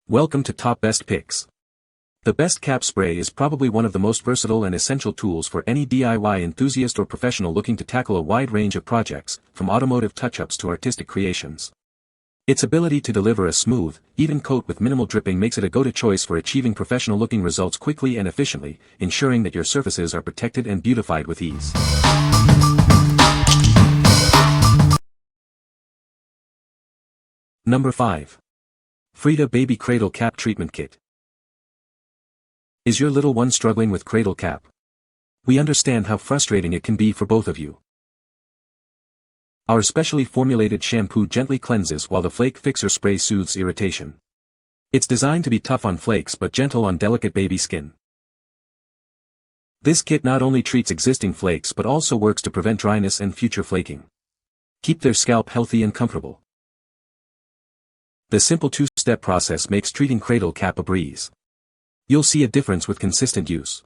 Welcome to Top Best Picks. The Best Cap Spray is probably one of the most versatile and essential tools for any DIY enthusiast or professional looking to tackle a wide range of projects, from automotive touch-ups to artistic creations. Its ability to deliver a smooth, even coat with minimal dripping makes it a go-to choice for achieving professional-looking results quickly and efficiently, ensuring that your surfaces are protected and beautified with ease. Number 5. Frida Baby Cradle Cap Treatment Kit. Is your little one struggling with cradle cap? We understand how frustrating it can be for both of you. Our specially formulated shampoo gently cleanses while the Flake Fixer spray soothes irritation. It's designed to be tough on flakes but gentle on delicate baby skin. This kit not only treats existing flakes but also works to prevent dryness and future flaking. Keep their scalp healthy and comfortable. The simple two-step process makes treating cradle cap a breeze. You'll see a difference with consistent use.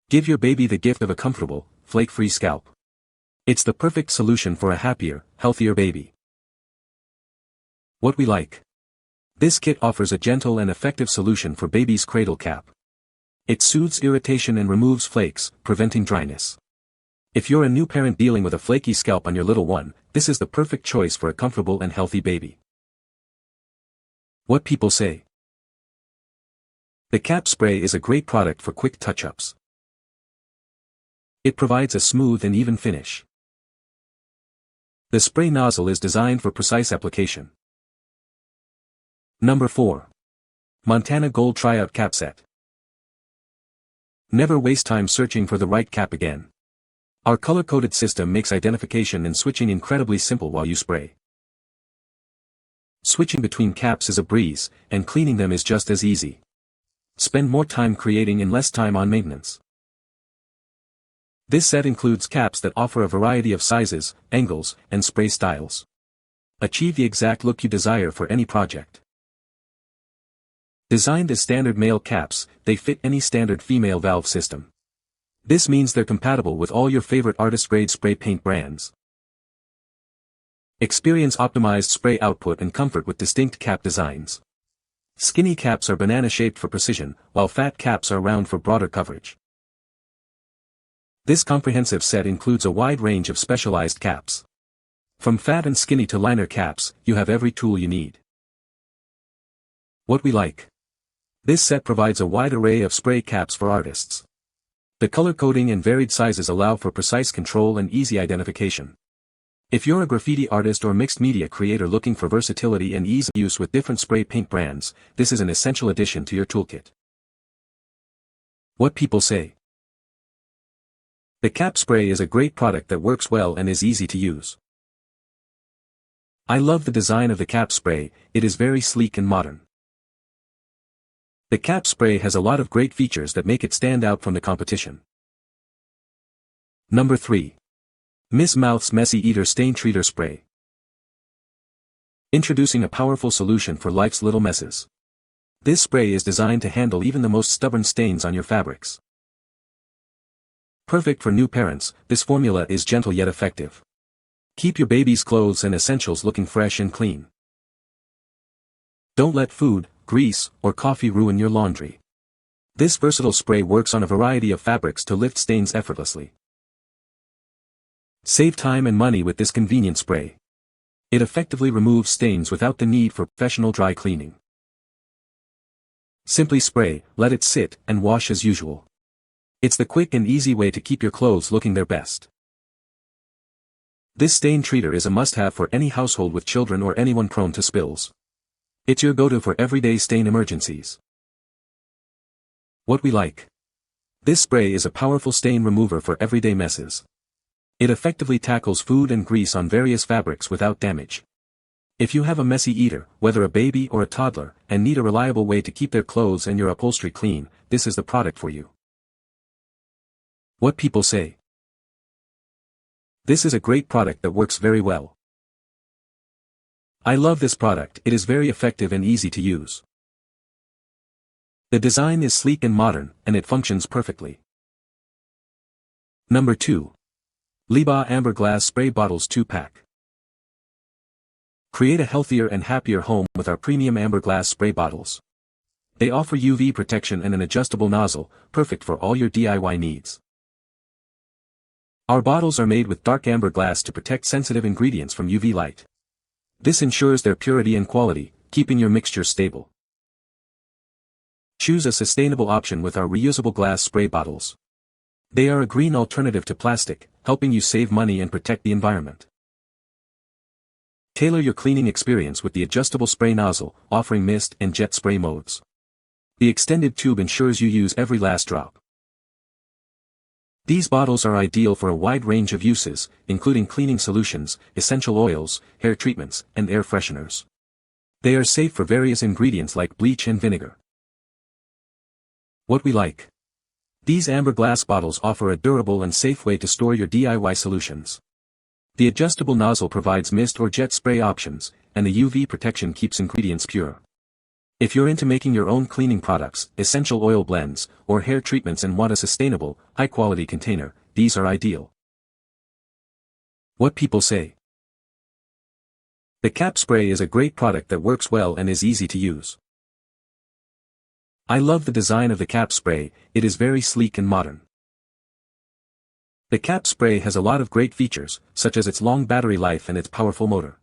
Give your baby the gift of a comfortable, flake-free scalp. It's the perfect solution for a happier, healthier baby. What we like. This kit offers a gentle and effective solution for baby's cradle cap. It soothes irritation and removes flakes, preventing dryness. If you're a new parent dealing with a flaky scalp on your little one, this is the perfect choice for a comfortable and healthy baby. What people say. The cap spray is a great product for quick touch-ups. It provides a smooth and even finish. The spray nozzle is designed for precise application. Number 4. Montana Gold Tryout Capset. Never waste time searching for the right cap again. Our color-coded system makes identification and switching incredibly simple while you spray. Switching between caps is a breeze, and cleaning them is just as easy. Spend more time creating and less time on maintenance. This set includes caps that offer a variety of sizes, angles, and spray styles. Achieve the exact look you desire for any project. Designed as standard male caps, they fit any standard female valve system. This means they're compatible with all your favorite artist-grade spray paint brands. Experience optimized spray output and comfort with distinct cap designs. Skinny caps are banana-shaped for precision, while fat caps are round for broader coverage. This comprehensive set includes a wide range of specialized caps. From fat and skinny to liner caps, you have every tool you need. What we like. This set provides a wide array of spray caps for artists. The color coding and varied sizes allow for precise control and easy identification. If you're a graffiti artist or mixed media creator looking for versatility and ease of use with different spray paint brands, this is an essential addition to your toolkit. What people say. The cap spray is a great product that works well and is easy to use. I love the design of the cap spray, it is very sleek and modern. The cap spray has a lot of great features that make it stand out from the competition. Number 3. Miss Mouth's Messy Eater Stain Treater Spray. Introducing a powerful solution for life's little messes. This spray is designed to handle even the most stubborn stains on your fabrics. Perfect for new parents, this formula is gentle yet effective. Keep your baby's clothes and essentials looking fresh and clean. Don't let food, grease, or coffee ruin your laundry. This versatile spray works on a variety of fabrics to lift stains effortlessly. Save time and money with this convenient spray. It effectively removes stains without the need for professional dry cleaning. Simply spray, let it sit, and wash as usual. It's the quick and easy way to keep your clothes looking their best. This stain treater is a must-have for any household with children or anyone prone to spills. It's your go-to for everyday stain emergencies. What we like. This spray is a powerful stain remover for everyday messes. It effectively tackles food and grease on various fabrics without damage. If you have a messy eater, whether a baby or a toddler, and need a reliable way to keep their clothes and your upholstery clean, this is the product for you. What people say. This is a great product that works very well. I love this product, it is very effective and easy to use. The design is sleek and modern, and it functions perfectly. Number 2. LiBa Amber Glass Spray Bottles 2-Pack. Create a healthier and happier home with our premium amber glass spray bottles. They offer UV protection and an adjustable nozzle, perfect for all your DIY needs. Our bottles are made with dark amber glass to protect sensitive ingredients from UV light. This ensures their purity and quality, keeping your mixture stable. Choose a sustainable option with our reusable glass spray bottles. They are a green alternative to plastic, helping you save money and protect the environment. Tailor your cleaning experience with the adjustable spray nozzle, offering mist and jet spray modes. The extended tube ensures you use every last drop. These bottles are ideal for a wide range of uses, including cleaning solutions, essential oils, hair treatments, and air fresheners. They are safe for various ingredients like bleach and vinegar. What we like. These amber glass bottles offer a durable and safe way to store your DIY solutions. The adjustable nozzle provides mist or jet spray options, and the UV protection keeps ingredients pure. If you're into making your own cleaning products, essential oil blends, or hair treatments and want a sustainable, high-quality container, these are ideal. What people say. The cap spray is a great product that works well and is easy to use. I love the design of the cap spray, it is very sleek and modern. The cap spray has a lot of great features, such as its long battery life and its powerful motor.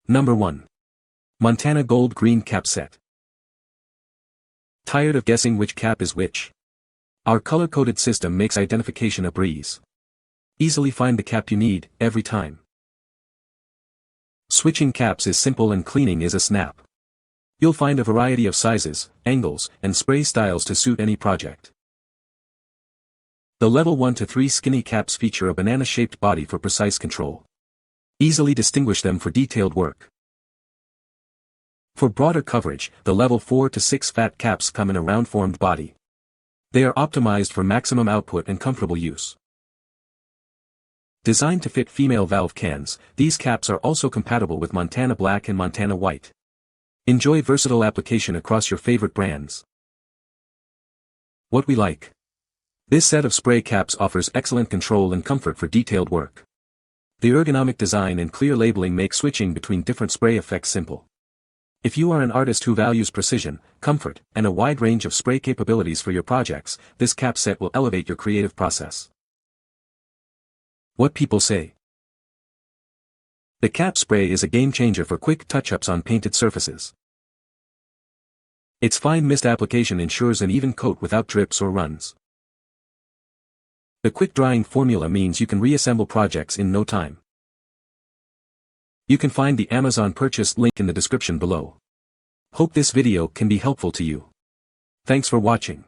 Number 1. Montana Gold Green Capset. Tired of guessing which cap is which? Our color-coded system makes identification a breeze. Easily find the cap you need, every time. Switching caps is simple and cleaning is a snap. You'll find a variety of sizes, angles, and spray styles to suit any project. The level 1 to 3 skinny caps feature a banana-shaped body for precise control. Easily distinguish them for detailed work. For broader coverage, the level 4 to 6 fat caps come in a round-formed body. They are optimized for maximum output and comfortable use. Designed to fit female valve cans, these caps are also compatible with Montana Black and Montana White. Enjoy versatile application across your favorite brands. What we like. This set of spray caps offers excellent control and comfort for detailed work. The ergonomic design and clear labeling make switching between different spray effects simple. If you are an artist who values precision, comfort, and a wide range of spray capabilities for your projects, this cap set will elevate your creative process. What people say. The cap spray is a game changer for quick touch-ups on painted surfaces. Its fine mist application ensures an even coat without drips or runs. The quick drying formula means you can reassemble projects in no time. You can find the Amazon purchase link in the description below. Hope this video can be helpful to you. Thanks for watching.